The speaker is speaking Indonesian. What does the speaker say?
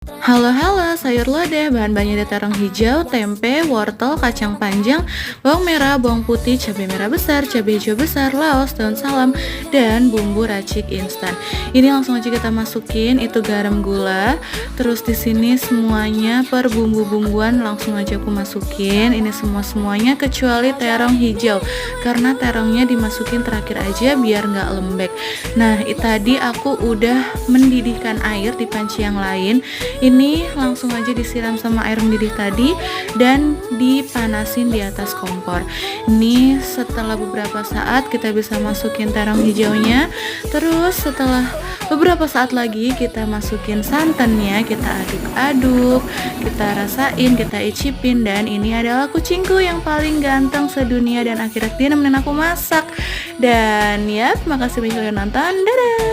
Halo halo, sayur lodeh, bahan-bahannya ada terong hijau, tempe, wortel, kacang panjang, bawang merah, bawang putih, cabai merah besar, cabai hijau besar, laos, daun salam, dan bumbu racik instan. Ini langsung aja kita masukin, itu garam, gula, terus di sini semuanya per bumbu-bumbuan langsung aja aku masukin. Ini semuanya kecuali terong hijau, karena terongnya dimasukin terakhir aja biar nggak lembek. Nah, tadi aku udah mendidihkan air di panci yang lain. Ini langsung aja disiram sama air mendidih tadi dan dipanasin di atas kompor. Ini setelah beberapa saat kita bisa masukin terong hijaunya. Terus setelah beberapa saat lagi kita masukin santannya, kita aduk-aduk, kita rasain, kita icipin, dan ini adalah kucingku yang paling ganteng sedunia dan akhirnya dia nemenin aku masak. Dan ya, makasih banyak udah nonton. Dadah.